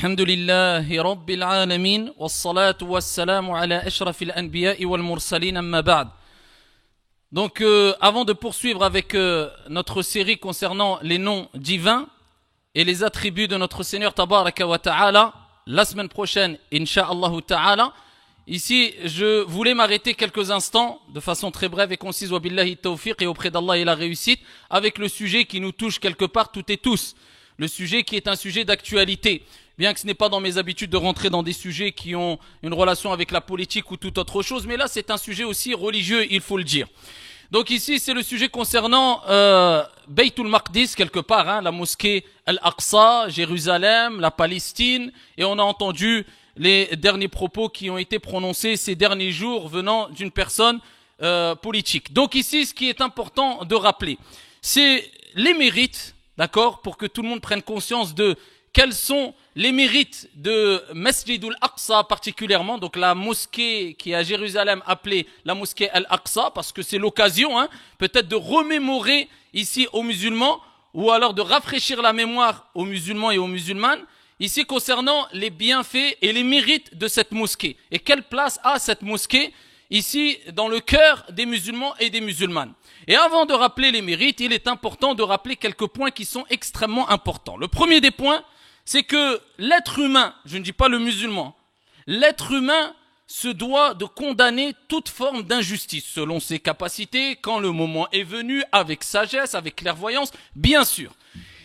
الحمد لله رب العالمين والصلاة والسلام على أشرف الأنبياء والمرسلين أما بعد. Donc avant de poursuivre avec notre série concernant les noms divins et les attributs de notre Seigneur Tabaraka wa Ta'ala, la semaine prochaine, Inch'Allah Ta'ala, ici je voulais m'arrêter quelques instants de façon très brève et concise, wa billahi tawfiq, et auprès d'Allah et la réussite, avec le sujet qui nous touche quelque part toutes et tous, le sujet qui est un sujet d'actualité. Bien que ce n'est pas dans mes habitudes de rentrer dans des sujets qui ont une relation avec la politique ou toute autre chose, mais là c'est un sujet aussi religieux, il faut le dire. Donc ici c'est le sujet concernant Baytul Maqdis quelque part, hein, la mosquée Al-Aqsa, Jérusalem, la Palestine, et on a entendu les derniers propos qui ont été prononcés ces derniers jours venant d'une personne politique. Donc ici ce qui est important de rappeler, c'est les mérites, d'accord, pour que tout le monde prenne conscience de quels sont les mérites de Masjid al-Aqsa particulièrement, donc la mosquée qui est à Jérusalem appelée la mosquée Al-Aqsa, parce que c'est l'occasion, hein, peut-être de remémorer ici aux musulmans, ou alors de rafraîchir la mémoire aux musulmans et aux musulmanes, ici concernant les bienfaits et les mérites de cette mosquée. Et quelle place a cette mosquée ici dans le cœur des musulmans et des musulmanes. Et avant de rappeler les mérites, il est important de rappeler quelques points qui sont extrêmement importants. Le premier des points, c'est que l'être humain, je ne dis pas le musulman, l'être humain se doit de condamner toute forme d'injustice selon ses capacités, quand le moment est venu, avec sagesse, avec clairvoyance, bien sûr.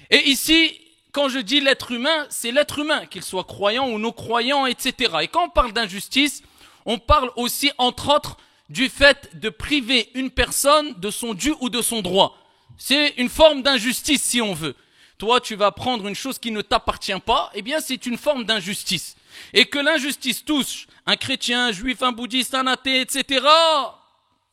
Et ici, quand je dis l'être humain, c'est l'être humain, qu'il soit croyant ou non croyant, etc. Et quand on parle d'injustice, on parle aussi, entre autres, du fait de priver une personne de son dû ou de son droit. C'est une forme d'injustice si on veut. Toi, tu vas prendre une chose qui ne t'appartient pas, eh bien c'est une forme d'injustice. Et que l'injustice touche un chrétien, un juif, un bouddhiste, un athée, etc.,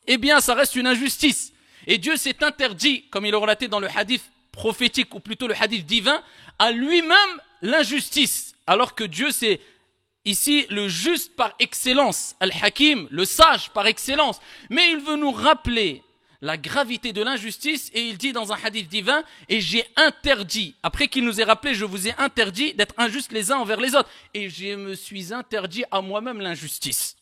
eh bien ça reste une injustice. Et Dieu s'est interdit, comme il est relaté dans le hadith prophétique, ou plutôt le hadith divin, à lui-même l'injustice. Alors que Dieu c'est ici le juste par excellence, Al-Hakim, le sage par excellence. Mais il veut nous rappeler la gravité de l'injustice, et il dit dans un hadith divin, et j'ai interdit, après qu'il nous ait rappelé, je vous ai interdit d'être injustes les uns envers les autres, et je me suis interdit à moi-même l'injustice.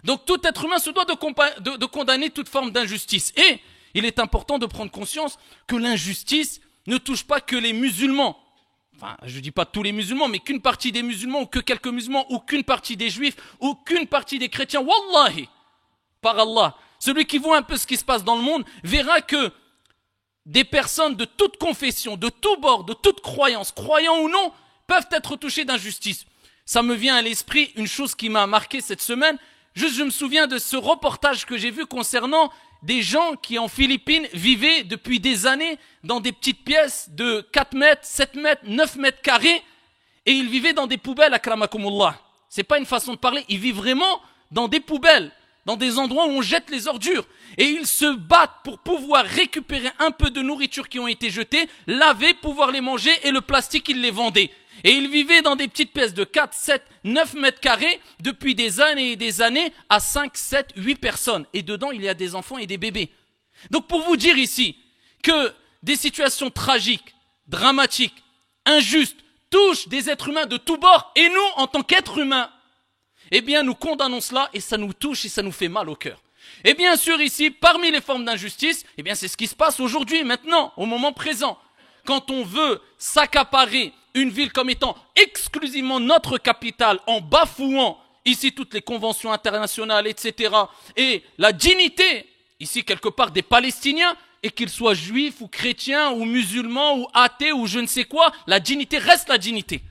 Donc tout être humain se doit de condamner toute forme d'injustice, et il est important de prendre conscience que l'injustice ne touche pas que les musulmans. Enfin, je dis pas tous les musulmans, mais qu'une partie des musulmans, ou que quelques musulmans, ou qu'une partie des juifs, ou qu'une partie des chrétiens. Wallahi, par Allah, celui qui voit un peu ce qui se passe dans le monde verra que des personnes de toute confession, de tout bord, de toute croyance, croyants ou non, peuvent être touchées d'injustice. Ça me vient à l'esprit une chose qui m'a marqué cette semaine. Juste, je me souviens de ce reportage que j'ai vu concernant des gens qui en Philippines vivaient depuis des années dans des petites pièces de 4 mètres, 7 mètres, 9 mètres carrés, et ils vivaient dans des poubelles, akramakumullah. C'est pas une façon de parler, ils vivent vraiment dans des poubelles, dans des endroits où on jette les ordures. Et ils se battent pour pouvoir récupérer un peu de nourriture qui ont été jetées, laver, pouvoir les manger, et le plastique, ils les vendaient. Et ils vivaient dans des petites pièces de 4, 7, 9 mètres carrés depuis des années et des années à 5, 7, 8 personnes. Et dedans, il y a des enfants et des bébés. Donc pour vous dire ici que des situations tragiques, dramatiques, injustes, touchent des êtres humains de tous bords, et nous, en tant qu'êtres humains, eh bien nous condamnons cela, et ça nous touche et ça nous fait mal au cœur. Et bien sûr ici, parmi les formes d'injustice, eh bien c'est ce qui se passe aujourd'hui, maintenant, au moment présent. Quand on veut s'accaparer une ville comme étant exclusivement notre capitale, en bafouant ici toutes les conventions internationales, etc., et la dignité, ici quelque part des Palestiniens, et qu'ils soient juifs ou chrétiens ou musulmans ou athées ou je ne sais quoi, la dignité reste la dignité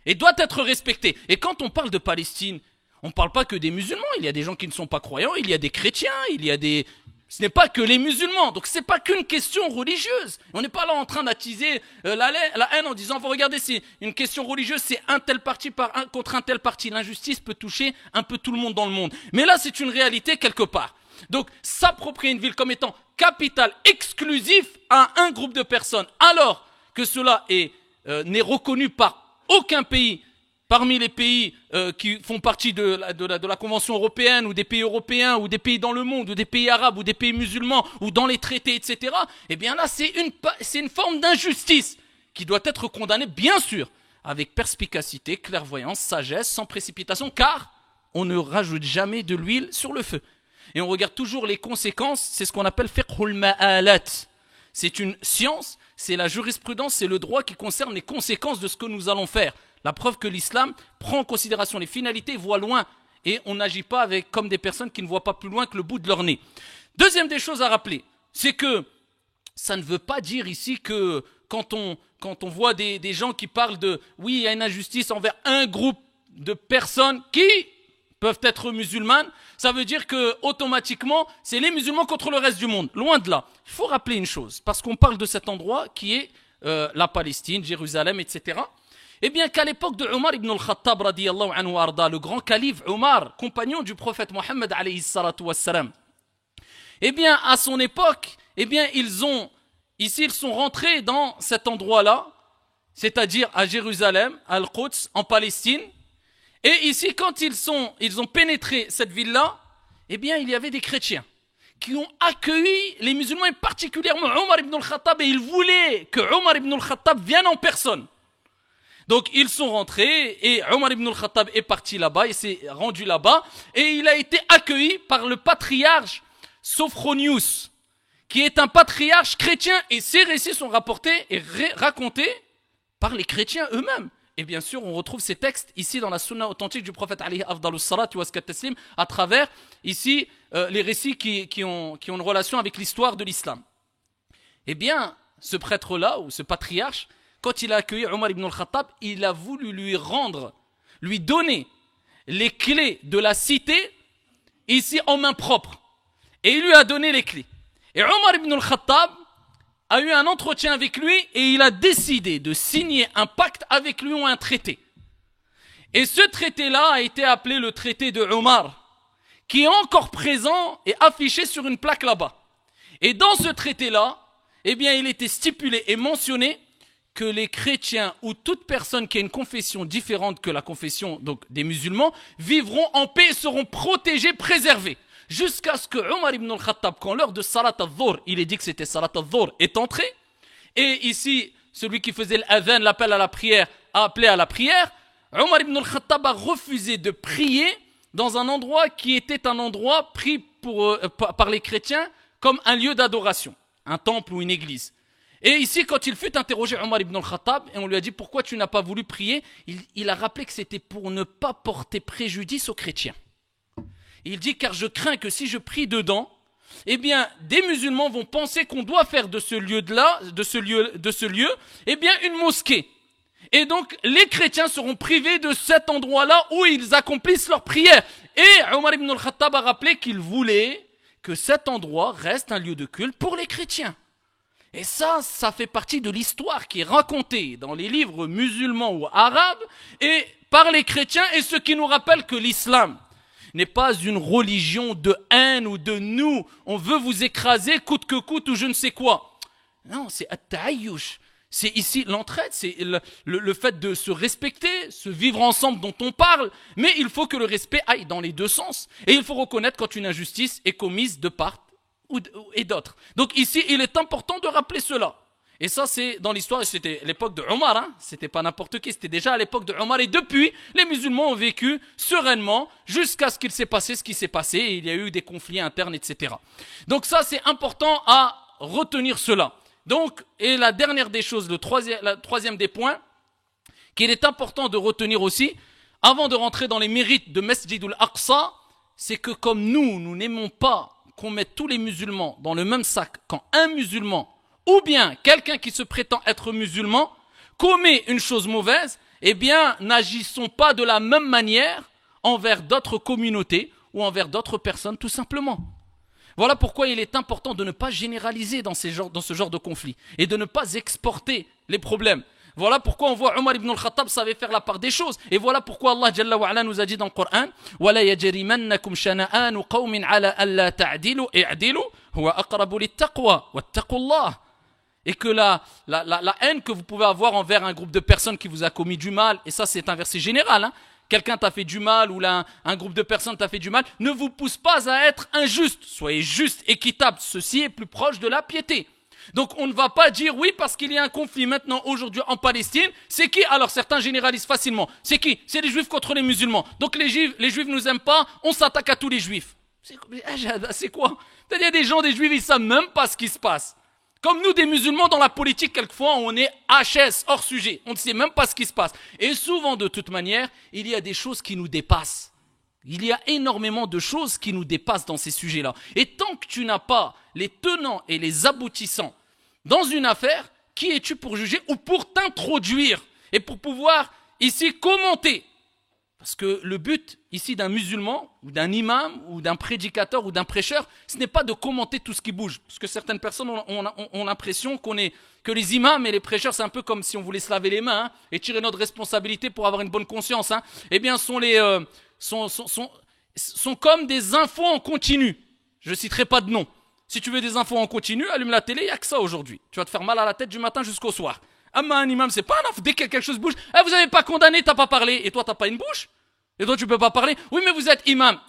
et doit être respectée. Et quand on parle de Palestine, on ne parle pas que des musulmans, il y a des gens qui ne sont pas croyants, il y a des chrétiens, il y a des... Ce n'est pas que les musulmans, donc c'est pas qu'une question religieuse. On n'est pas là en train d'attiser la haine en disant, vous regardez, c'est une question religieuse, c'est un tel parti contre un tel parti. L'injustice peut toucher un peu tout le monde dans le monde. Mais là, c'est une réalité quelque part. Donc, s'approprier une ville comme étant capitale exclusive à un groupe de personnes, alors que cela n'est reconnu par aucun pays parmi les pays qui font partie de la Convention européenne, ou des pays européens, ou des pays dans le monde, ou des pays arabes, ou des pays musulmans, ou dans les traités, etc., eh bien là, c'est une forme d'injustice qui doit être condamnée, bien sûr, avec perspicacité, clairvoyance, sagesse, sans précipitation, car on ne rajoute jamais de l'huile sur le feu. Et on regarde toujours les conséquences, c'est ce qu'on appelle fiqhul ma'alat. C'est une science, c'est la jurisprudence, c'est le droit qui concerne les conséquences de ce que nous allons faire. La preuve que l'islam prend en considération les finalités, voit loin, et on n'agit pas avec, comme des personnes qui ne voient pas plus loin que le bout de leur nez. Deuxième des choses à rappeler, c'est que ça ne veut pas dire ici que quand on voit des gens qui parlent de oui, il y a une injustice envers un groupe de personnes qui peuvent être musulmanes, ça veut dire que automatiquement c'est les musulmans contre le reste du monde. Loin de là. Il faut rappeler une chose, parce qu'on parle de cet endroit qui est la Palestine, Jérusalem, etc. Eh bien qu'à l'époque de Omar ibn al-Khattab, radiyallahu anhu arda, le grand calife Omar, compagnon du prophète Mohammed alayhi salatu wassalam, eh bien à son époque, eh bien ils sont rentrés dans cet endroit-là, c'est-à-dire à Jérusalem, à Al-Quds, en Palestine. Et ici, quand ils ont pénétré cette ville-là, eh bien, il y avait des chrétiens qui ont accueilli les musulmans, et particulièrement Omar ibn al-Khattab, et ils voulaient que Omar ibn al-Khattab vienne en personne. Donc, ils sont rentrés, et Omar ibn al-Khattab est parti là-bas, il s'est rendu là-bas, et il a été accueilli par le patriarche Sophronius, qui est un patriarche chrétien, et ces récits sont rapportés et racontés par les chrétiens eux-mêmes. Et bien sûr, on retrouve ces textes ici dans la sunna authentique du prophète alayhi afdalus salat wa askat taslim, à travers ici les récits qui ont une relation avec l'histoire de l'islam. Eh bien, ce prêtre-là, ou ce patriarche, quand il a accueilli Omar ibn al-Khattab, il a voulu lui donner les clés de la cité ici en main propre. Et il lui a donné les clés. Et Omar ibn al-Khattab a eu un entretien avec lui et il a décidé de signer un pacte avec lui ou un traité. Et ce traité-là a été appelé le traité de Omar, qui est encore présent et affiché sur une plaque là-bas. Et dans ce traité-là, eh bien, il était stipulé et mentionné que les chrétiens ou toute personne qui a une confession différente que la confession donc des musulmans vivront en paix et seront protégés, préservés. Jusqu'à ce que Omar ibn al-Khattab, quand l'heure de Salat al-Dhuhr, il est dit que c'était Salat al-Dhuhr, est entré, et ici, celui qui faisait l'adhan, l'appel à la prière, a appelé à la prière, Omar ibn al-Khattab a refusé de prier dans un endroit qui était un endroit pris par les chrétiens comme un lieu d'adoration, un temple ou une église. Et ici, quand il fut interrogé Omar ibn al-Khattab, et on lui a dit pourquoi tu n'as pas voulu prier, il a rappelé que c'était pour ne pas porter préjudice aux chrétiens. Il dit car je crains que si je prie dedans, eh bien des musulmans vont penser qu'on doit faire de ce lieu, eh bien une mosquée. Et donc les chrétiens seront privés de cet endroit-là où ils accomplissent leur prière. Et Omar ibn al-Khattab a rappelé qu'il voulait que cet endroit reste un lieu de culte pour les chrétiens. Et ça fait partie de l'histoire qui est racontée dans les livres musulmans ou arabes et par les chrétiens, et ce qui nous rappelle que l'islam n'est pas une religion de haine ou de nous. On veut vous écraser coûte que coûte ou je ne sais quoi. Non, c'est at-ta'ayyush. C'est ici l'entraide, c'est le fait de se respecter, se vivre ensemble dont on parle. Mais il faut que le respect aille dans les deux sens. Et il faut reconnaître quand une injustice est commise de part et d'autre. Donc ici, il est important de rappeler cela. Et ça, c'est dans l'histoire, c'était l'époque de Omar, hein. C'était pas n'importe qui, c'était déjà à l'époque de Omar. Et depuis, les musulmans ont vécu sereinement jusqu'à ce qu'il s'est passé ce qui s'est passé. Et il y a eu des conflits internes, etc. Donc ça, c'est important à retenir cela. Donc, et la dernière des choses, la troisième des points, qu'il est important de retenir aussi, avant de rentrer dans les mérites de Masjid al-Aqsa, c'est que comme nous n'aimons pas qu'on mette tous les musulmans dans le même sac quand un musulman ou bien quelqu'un qui se prétend être musulman commet une chose mauvaise, eh bien, n'agissons pas de la même manière envers d'autres communautés ou envers d'autres personnes, tout simplement. Voilà pourquoi il est important de ne pas généraliser dans ce genre de conflit et de ne pas exporter les problèmes. Voilà pourquoi on voit Omar ibn al-Khattab savait faire la part des choses. Et voilà pourquoi Allah Jalla wa Ala nous a dit dans le Coran وَلَا يَجْرِمَنَّكُمْ شَنَآنُ قَوْمٍ عَلَى أَلَّا تَعْدِلُوا اعْدِلُوا هُوَ أَقْرَبُ لِلتَّقْوَى وَاتَّقُوا اللَّهَ. Et que la haine que vous pouvez avoir envers un groupe de personnes qui vous a commis du mal, et ça c'est un verset général, hein, quelqu'un t'a fait du mal ou là, un groupe de personnes t'a fait du mal, ne vous pousse pas à être injuste. Soyez juste, équitable. Ceci est plus proche de la piété. Donc on ne va pas dire oui parce qu'il y a un conflit maintenant aujourd'hui en Palestine. C'est qui? Alors certains généralisent facilement. C'est qui? C'est les juifs contre les musulmans. Donc les juifs nous aiment pas, on s'attaque à tous les juifs. C'est quoi? Il y a des gens, des juifs, ils savent même pas ce qui se passe. Comme nous, des musulmans, dans la politique, quelquefois, on est HS, hors sujet. On ne sait même pas ce qui se passe. Et souvent, de toute manière, il y a des choses qui nous dépassent. Il y a énormément de choses qui nous dépassent dans ces sujets-là. Et tant que tu n'as pas les tenants et les aboutissants dans une affaire, qui es-tu pour juger ou pour t'introduire et pour pouvoir ici commenter? Parce que le but ici d'un musulman ou d'un imam ou d'un prédicateur ou d'un prêcheur, ce n'est pas de commenter tout ce qui bouge. Parce que certaines personnes ont l'impression que les imams et les prêcheurs, c'est un peu comme si on voulait se laver les mains et tirer notre responsabilité pour avoir une bonne conscience. Eh bien, sont comme des infos en continu. Je ne citerai pas de nom. Si tu veux des infos en continu, allume la télé, il n'y a que ça aujourd'hui. Tu vas te faire mal à la tête du matin jusqu'au soir. Un imam, c'est pas un info. Dès que quelque chose bouge, vous n'avez pas condamné, t'as pas parlé. Et toi, t'as pas une bouche? Et toi, tu peux pas parler? Oui, mais vous êtes imam.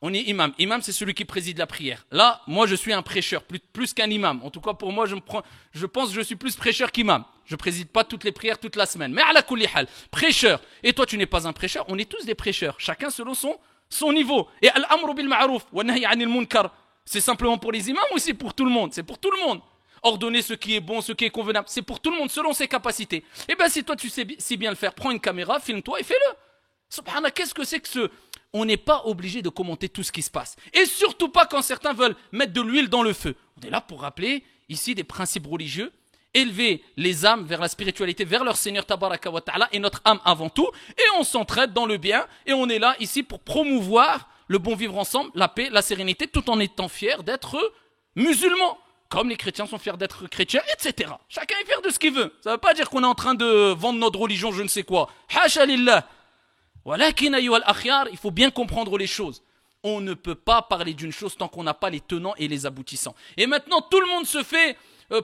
On est imam. Imam, c'est celui qui préside la prière. Là, moi, je suis un prêcheur, plus qu'un imam. En tout cas, pour moi, je pense que je suis plus prêcheur qu'imam. Je préside pas toutes les prières toute la semaine. Mais à la kulli hal, prêcheur. Et toi, tu n'es pas un prêcheur. On est tous des prêcheurs. Chacun selon son niveau. Et al-amru bil ma'ruf wa nahy anil munkar. C'est simplement pour les imams ou c'est pour tout le monde? C'est pour tout le monde. Ordonner ce qui est bon, ce qui est convenable. C'est pour tout le monde, selon ses capacités. Eh bien, si toi, tu sais si bien le faire, prends une caméra, filme-toi et fais-le. Subhanallah, qu'est-ce que c'est que ce... On n'est pas obligé de commenter tout ce qui se passe. Et surtout pas quand certains veulent mettre de l'huile dans le feu. On est là pour rappeler ici des principes religieux, élever les âmes vers la spiritualité, vers leur Seigneur Tabaraka wa Ta'ala et notre âme avant tout. Et on s'entraide dans le bien. Et on est là ici pour promouvoir le bon vivre ensemble, la paix, la sérénité, tout en étant fiers d'être musulmans. Comme les chrétiens sont fiers d'être chrétiens, etc. Chacun est fier de ce qu'il veut. Ça ne veut pas dire qu'on est en train de vendre notre religion, je ne sais quoi. Hasha lillah. Walakin ayyuhal akhyar, il faut bien comprendre les choses. On ne peut pas parler d'une chose tant qu'on n'a pas les tenants et les aboutissants. Et maintenant, tout le monde se fait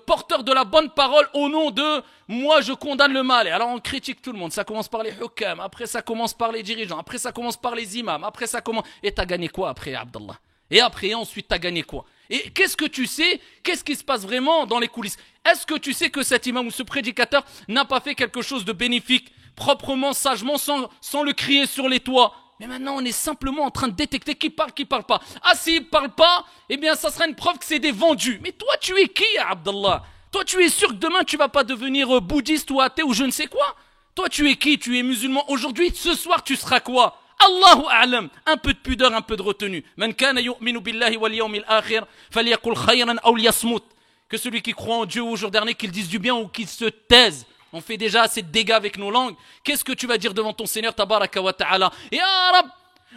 porteur de la bonne parole au nom de « moi, je condamne le mal ». Et alors, on critique tout le monde. Ça commence par les hukam, après ça commence par les dirigeants, après ça commence par les imams, après ça commence... Et t'as gagné quoi après, Abdallah? Et après, ensuite, t'as gagné quoi? Et qu'est-ce que tu sais? Qu'est-ce qui se passe vraiment dans les coulisses? Est-ce que tu sais que cet imam ou ce prédicateur n'a pas fait quelque chose de bénéfique, proprement, sagement, sans le crier sur les toits? Mais maintenant, on est simplement en train de détecter qui parle pas. Ah, s'il parle pas, eh bien, ça sera une preuve que c'est des vendus. Mais toi, tu es qui, Abdallah? Toi, tu es sûr que demain, tu vas pas devenir bouddhiste ou athée ou je ne sais quoi? Toi, tu es qui? Tu es musulman aujourd'hui? Ce soir, tu seras quoi? Allahu a'lam. Un peu de pudeur, un peu de retenue. Man kana yu'minu billahi wal yawmil akhir falyaqul khayran aw liyasmut. Que celui qui croit en Dieu au jour dernier, qu'il dise du bien ou qu'il se taise. On fait déjà assez de dégâts avec nos langues. Qu'est-ce que tu vas dire devant ton Seigneur Tabaraka wa Ta'ala? Et Arab,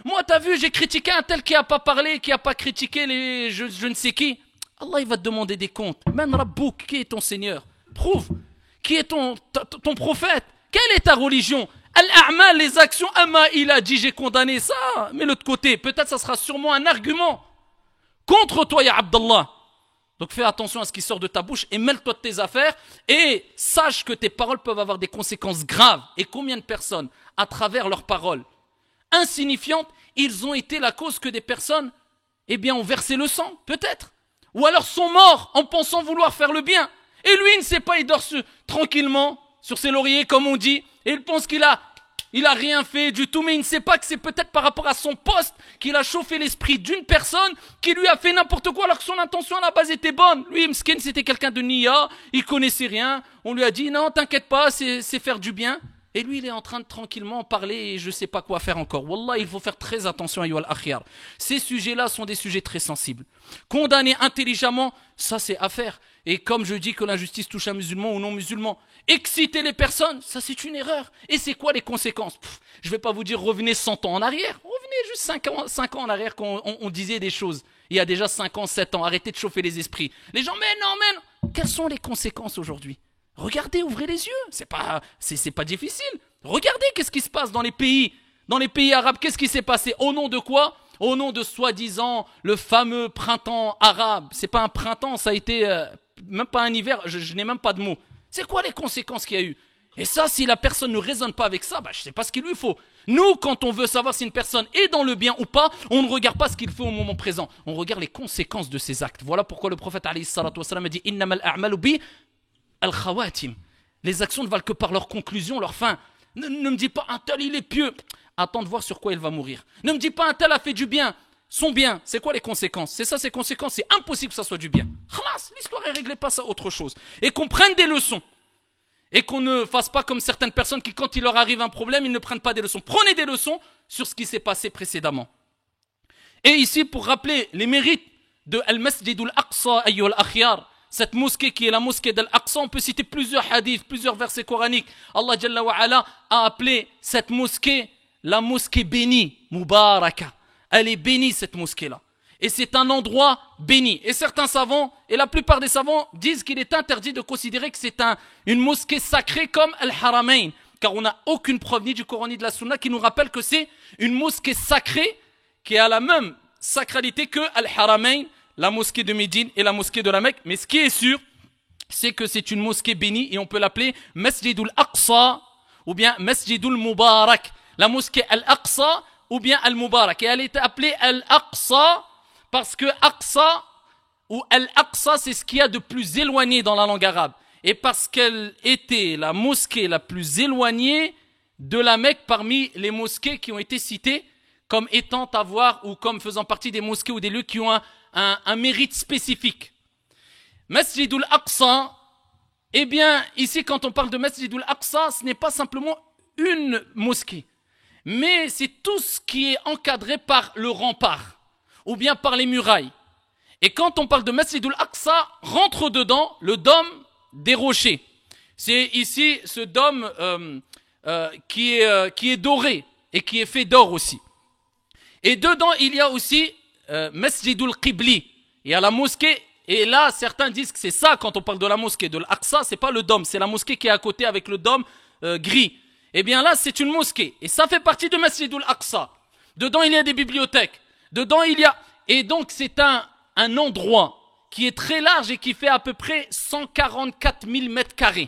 moi t'as vu, j'ai critiqué un tel qui a pas parlé, qui a pas critiqué les je ne sais qui. Allah il va te demander des comptes. Man Rabbouk, qui est ton Seigneur? Prouve. Qui est ton prophète? Quelle est ta religion? Al-A'mal, les actions, Amma il a dit j'ai condamné ça. Mais l'autre côté, peut-être ça sera sûrement un argument contre toi ya Abdallah. Donc fais attention à ce qui sort de ta bouche et mêle-toi de tes affaires et sache que tes paroles peuvent avoir des conséquences graves. Et combien de personnes, à travers leurs paroles insignifiantes, ils ont été la cause que des personnes, eh bien, ont versé le sang, peut-être. Ou alors sont morts en pensant vouloir faire le bien. Et lui, il ne sait pas, il dort tranquillement sur ses lauriers, comme on dit, et il pense qu'il a rien fait du tout, mais il ne sait pas que c'est peut-être par rapport à son poste qu'il a chauffé l'esprit d'une personne qui lui a fait n'importe quoi alors que son intention à la base était bonne. Lui, Mskin, c'était quelqu'un de Nia, il connaissait rien. On lui a dit, non, t'inquiète pas, c'est faire du bien. Et lui, il est en train de tranquillement parler et je sais pas quoi faire encore. Wallah, il faut faire très attention à Yual Akhyar. Ces sujets-là sont des sujets très sensibles. Condamner intelligemment, ça c'est à faire. Et comme je dis que l'injustice touche un musulman ou non musulman, exciter les personnes, ça c'est une erreur. Et c'est quoi les conséquences? Je vais pas vous dire revenez 100 ans en arrière. Revenez juste 5 ans en arrière quand on disait des choses. Il y a déjà 5 ans, 7 ans. Arrêtez de chauffer les esprits. Les gens, mais non. Quelles sont les conséquences aujourd'hui? Regardez, ouvrez les yeux. C'est pas difficile. Regardez qu'est-ce qui se passe dans les pays arabes. Qu'est-ce qui s'est passé? Au nom de quoi? Au nom de soi-disant le fameux printemps arabe. C'est pas un printemps, ça a été même pas un hiver. Je n'ai même pas de mots. C'est quoi les conséquences qu'il y a eu? Et ça, si la personne ne raisonne pas avec ça, je ne sais pas ce qu'il lui faut. Nous, quand on veut savoir si une personne est dans le bien ou pas, on ne regarde pas ce qu'il fait au moment présent. On regarde les conséquences de ses actes. Voilà pourquoi le prophète alayhi salatu wassalam a dit « Innamal a'malu bi al-khawatim » Les actions ne valent que par leur conclusion, leur fin. Ne me dis pas un tel il est pieux. Attends de voir sur quoi il va mourir. Ne me dis pas un tel a fait du bien. Son bien, c'est quoi les conséquences? C'est ça ses conséquences, c'est impossible que ça soit du bien. Khalas, l'histoire est réglée, pas ça autre chose. Et qu'on prenne des leçons. Et qu'on ne fasse pas comme certaines personnes qui, quand il leur arrive un problème, ils ne prennent pas des leçons. Prenez des leçons sur ce qui s'est passé précédemment. Et ici, pour rappeler les mérites de Al-Masjid al-Aqsa, ayyuha al-akhyar, cette mosquée qui est la mosquée d'Al-Aqsa, on peut citer plusieurs hadiths, plusieurs versets coraniques. Allah Jalla wa Ala a appelé cette mosquée la mosquée bénie, Mubaraka. Elle est bénie, cette mosquée-là. Et c'est un endroit béni. Et certains savants, et la plupart des savants, disent qu'il est interdit de considérer que c'est une mosquée sacrée comme Al-Haramain. Car on n'a aucune preuve ni du Coran ni de la Sunna qui nous rappelle que c'est une mosquée sacrée qui a la même sacralité que Al-Haramain, la mosquée de Médine et la mosquée de la Mecque. Mais ce qui est sûr, c'est que c'est une mosquée bénie et on peut l'appeler Masjidul Aqsa ou bien Masjidul Mubarak. La mosquée Al-Aqsa ou bien Al-Mubarak. Et elle est appelée Al-Aqsa parce que Aqsa ou Al-Aqsa, c'est ce qu'il y a de plus éloigné dans la langue arabe. Et parce qu'elle était la mosquée la plus éloignée de la Mecque parmi les mosquées qui ont été citées comme étant à voir ou comme faisant partie des mosquées ou des lieux qui ont un mérite spécifique. Masjidul Aqsa, eh bien, ici quand on parle de Masjidul Aqsa, ce n'est pas simplement une mosquée, mais c'est tout ce qui est encadré par le rempart ou bien par les murailles. Et quand on parle de Masjidul Aqsa, rentre dedans le dôme des rochers. C'est ici ce dôme qui est doré et qui est fait d'or aussi. Et dedans, il y a aussi Masjidul Qibli. Il y a la mosquée. Et là, certains disent que c'est ça, quand on parle de la mosquée de l'Aqsa, c'est pas le dôme, c'est la mosquée qui est à côté avec le dôme gris. Eh bien là, c'est une mosquée. Et ça fait partie de Masjidul Aqsa. Dedans, il y a des bibliothèques. Dedans, il y a... Et donc, c'est un endroit qui est très large et qui fait à peu près 144 000 mètres carrés.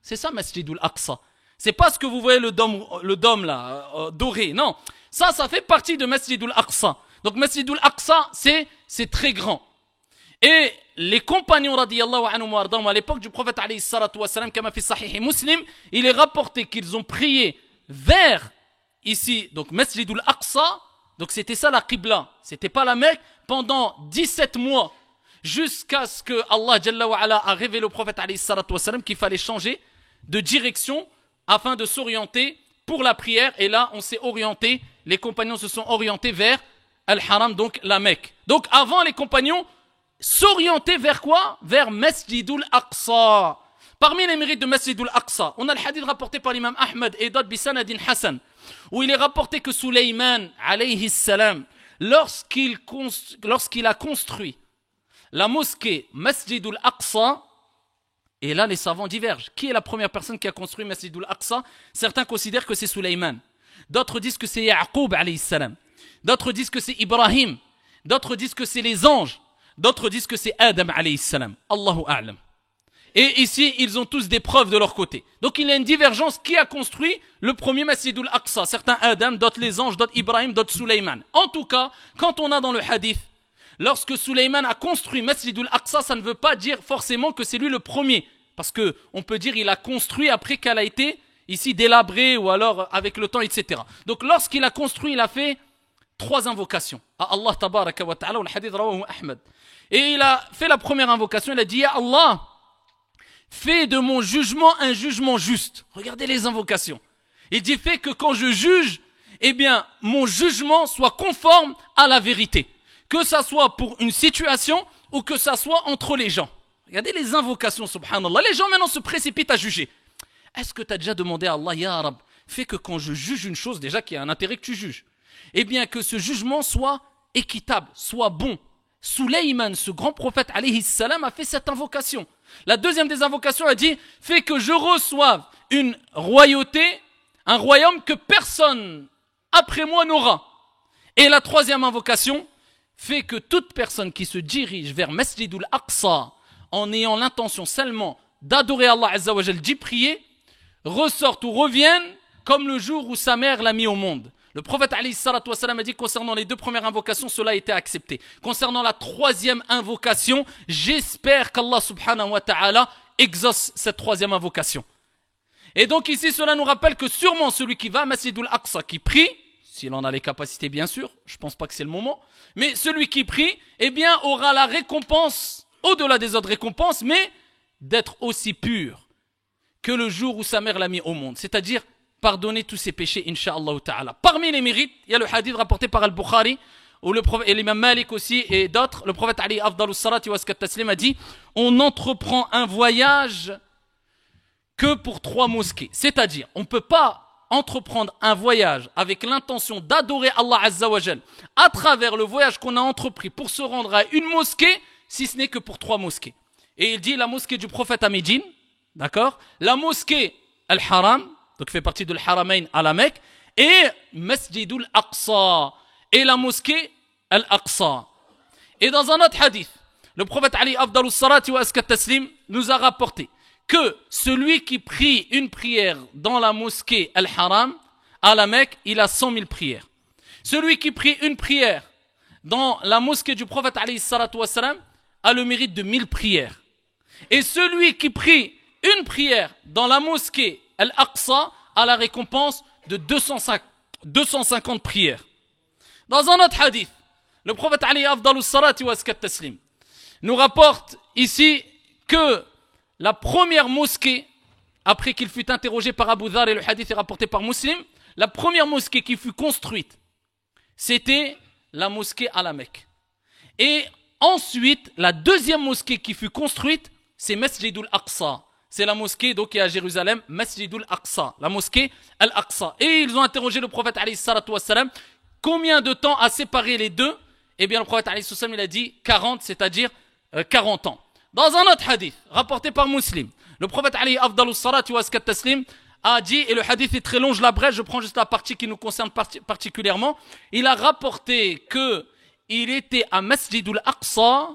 C'est ça, Masjidul Aqsa. C'est pas ce que vous voyez le dôme là, doré. Non. Ça fait partie de Masjidul Aqsa. Donc, Masjidul Aqsa, c'est très grand. Et les compagnons radiyallahu anhum wa ardahum à l'époque du prophète alayhi salatu wa salam, comme fi sahih Muslim, il est rapporté qu'ils ont prié vers ici, donc Masjidul Aqsa. Donc c'était ça la Qibla, c'était pas la Mecque, pendant 17 mois, jusqu'à ce que Allah Jalla wa Ala a révélé au prophète alayhi salatu wa salam qu'il fallait changer de direction afin de s'orienter pour la prière. Et là, on s'est orienté, les compagnons se sont orientés vers Al-Haram, donc la Mecque. Donc avant, les compagnons s'orienter vers quoi? Vers Masjidul Aqsa. Parmi les mérites de Masjidul Aqsa, on a le hadith rapporté par l'imam Ahmed et d'autres bisanadin Hassan, où il est rapporté que Sulayman, alayhi salam, lorsqu'il a construit la mosquée Masjidul Aqsa, et là les savants divergent. Qui est la première personne qui a construit Masjidul Aqsa? Certains considèrent que c'est Sulayman. D'autres disent que c'est Ya'qub, alayhi salam. D'autres disent que c'est Ibrahim. D'autres disent que c'est les anges. D'autres disent que c'est Adam alayhi salam. Allahu a'lam. Et ici, ils ont tous des preuves de leur côté. Donc il y a une divergence. Qui a construit le premier Masjidul Aqsa? Certains Adam, d'autres les anges, d'autres Ibrahim, d'autres Sulayman. En tout cas, quand on a dans le hadith, lorsque Sulayman a construit Masjidul Aqsa, ça ne veut pas dire forcément que c'est lui le premier. Parce que on peut dire il a construit après qu'elle a été ici délabrée ou alors avec le temps, etc. Donc lorsqu'il a construit, il a fait 3 invocations à Allah tabaraka wa ta'ala, le hadith rawahu Ahmed. Et il a fait la première invocation, il a dit ya Allah, fais de mon jugement un jugement juste. Regardez les invocations. Il dit fais que quand je juge, eh bien mon jugement soit conforme à la vérité. Que ça soit pour une situation ou que ça soit entre les gens. Regardez les invocations, subhanallah. Les gens maintenant se précipitent à juger. Est-ce que tu as déjà demandé à Allah, ya Rab, fais que quand je juge une chose, déjà qu'il y a un intérêt que tu juges, eh bien que ce jugement soit équitable, soit bon. Sulayman, ce grand prophète alayhi salam, a fait cette invocation. La deuxième des invocations a dit, fais que je reçoive une royauté, un royaume que personne après moi n'aura. Et la troisième invocation, fais que toute personne qui se dirige vers Masjidul Aqsa en ayant l'intention seulement d'adorer Allah Azza wa Jal, d'y prier, ressortent ou reviennent comme le jour où sa mère l'a mis au monde. Le prophète alayhi salatu wassalam a dit concernant les deux premières invocations, cela a été accepté. Concernant la troisième invocation, j'espère qu'Allah subhanahu wa ta'ala exauce cette troisième invocation. Et donc ici, cela nous rappelle que sûrement celui qui va à Masjidul Aqsa, qui prie, s'il en a les capacités bien sûr, je pense pas que c'est le moment, mais celui qui prie, eh bien aura la récompense, au-delà des autres récompenses, mais d'être aussi pur que le jour où sa mère l'a mis au monde. C'est-à-dire pardonner tous ses péchés, incha'Allah ta'ala. Parmi les mérites, il y a le hadith rapporté par Al-Bukhari, où et l'imam Malik aussi et d'autres, le prophète Ali afdalus salati wa askat taslim a dit, on entreprend un voyage que pour 3 mosquées. C'est-à-dire, on ne peut pas entreprendre un voyage avec l'intention d'adorer Allah Azza wa Jal à travers le voyage qu'on a entrepris pour se rendre à une mosquée, si ce n'est que pour 3 mosquées. Et il dit la mosquée du prophète à Médine, d'accord, la mosquée Al-Haram, donc fait partie de l'Haramain à la Mecque, et Masjidul Aqsa, et la mosquée Al-Aqsa. Et dans un autre hadith, le prophète Ali afdalus salati wa askat taslim nous a rapporté que celui qui prie une prière dans la mosquée Al-Haram à la Mecque, il a 100 000 prières. Celui qui prie une prière dans la mosquée du prophète alayhi salatu wassalam a le mérite de 1000 prières. Et celui qui prie une prière dans la mosquée Al-Aqsa a la récompense de 250 prières. Dans un autre hadith, le prophète Ali afdalus salati wa askat taslim nous rapporte ici que la première mosquée, après qu'il fut interrogé par Abu Dhar et le hadith est rapporté par Muslim, la première mosquée qui fut construite, c'était la mosquée à la Mecque. Et ensuite, la deuxième mosquée qui fut construite, c'est Masjidul Aqsa. C'est la mosquée donc qui est à Jérusalem, Masjidul Aqsa, la mosquée Al-Aqsa. Et ils ont interrogé le prophète alayhi salatu wassalam, combien de temps a séparé les deux? Eh bien le prophète alayhi salatu wassalam, il a dit 40, c'est-à-dire 40 ans. Dans un autre hadith, rapporté par Muslim, le prophète alayhi afdalus salati wa askat taslim a dit, et le hadith est très long, je l'abrège, je prends juste la partie qui nous concerne particulièrement, il a rapporté que il était à Masjidul Aqsa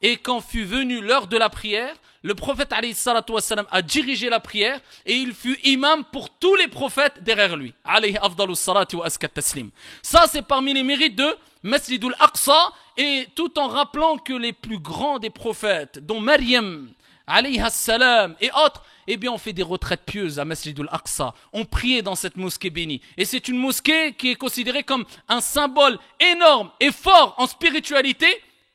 et quand fut venue l'heure de la prière, le prophète alayhi salatu wassalam a dirigé la prière et il fut imam pour tous les prophètes derrière lui. Alayhi afdalus salati wa askat taslim. Ça c'est parmi les mérites de Masjidul Aqsa, et tout en rappelant que les plus grands des prophètes, dont Maryam alayhi salam et autres, eh bien on fait des retraites pieuses à Masjidul Aqsa. On priait dans cette mosquée bénie. Et c'est une mosquée qui est considérée comme un symbole énorme et fort en spiritualité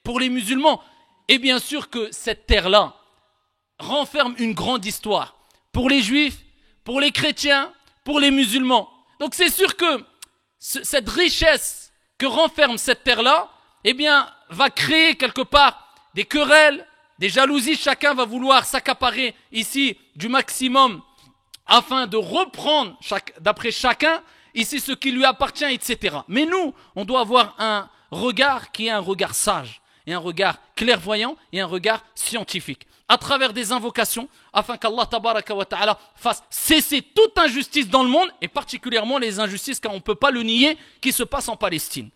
pour les musulmans. Et bien sûr que cette terre-là renferme une grande histoire pour les juifs, pour les chrétiens, pour les musulmans. Donc c'est sûr que cette richesse que renferme cette terre-là, eh bien, va créer quelque part des querelles, des jalousies. Chacun va vouloir s'accaparer ici du maximum afin de reprendre d'après chacun ici ce qui lui appartient, etc. Mais nous, on doit avoir un regard qui est un regard sage, et un regard clairvoyant, et un regard scientifique, à travers des invocations, afin qu'Allah tabaraka wa ta'ala fasse cesser toute injustice dans le monde, et particulièrement les injustices, car on ne peut pas le nier, qui se passent en Palestine.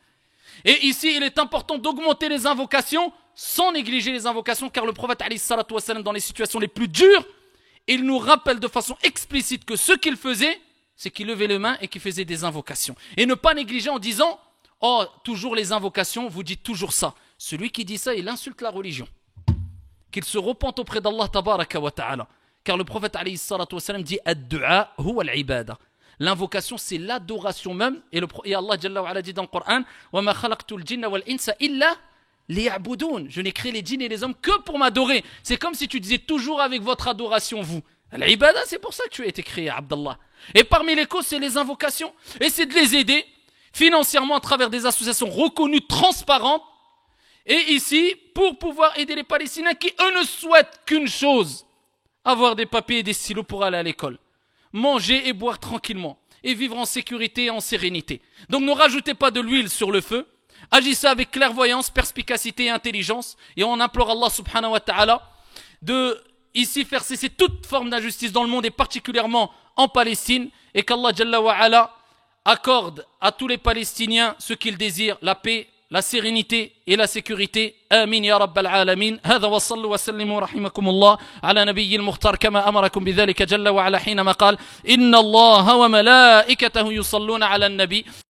Et ici, il est important d'augmenter les invocations, sans négliger les invocations, car le prophète alayhi salatu wassalam, dans les situations les plus dures, il nous rappelle de façon explicite que ce qu'il faisait, c'est qu'il levait les mains et qu'il faisait des invocations. Et ne pas négliger en disant, oh, toujours les invocations, vous dites toujours ça. Celui qui dit ça, il insulte la religion. Qu'il se repente auprès d'Allah tabaraka wa ta'ala. Car le prophète alayhi salatu wassalam dit, ad-du'a huwa al-ibada. L'invocation, c'est l'adoration même. Et Allah Jalla wa ala dit dans le Coran, wa ma khalaqtul jinna wal insa illa liya'budun. Je n'ai créé les djinns et les hommes que pour m'adorer. C'est comme si tu disais toujours avec votre adoration, vous. L'ibada, c'est pour ça que tu as été créé, Abdallah. Et parmi les causes, c'est les invocations. Et c'est de les aider financièrement à travers des associations reconnues, transparentes. Et ici, pour pouvoir aider les Palestiniens qui, eux, ne souhaitent qu'une chose, avoir des papiers et des stylos pour aller à l'école. Manger et boire tranquillement. Et vivre en sécurité et en sérénité. Donc ne rajoutez pas de l'huile sur le feu. Agissez avec clairvoyance, perspicacité et intelligence. Et on implore Allah subhanahu wa ta'ala de ici faire cesser toute forme d'injustice dans le monde et particulièrement en Palestine. Et qu'Allah Jalla wa ala accorde à tous les Palestiniens ce qu'ils désirent, la paix la sérénité et la sécurité. آمين يا رب العالمين. هذا وصلوا وسلموا رحمكم الله على نبي المختار كما أمركم بذلك جل وعلا حينما قال إن الله وملائكته يصلون على النبي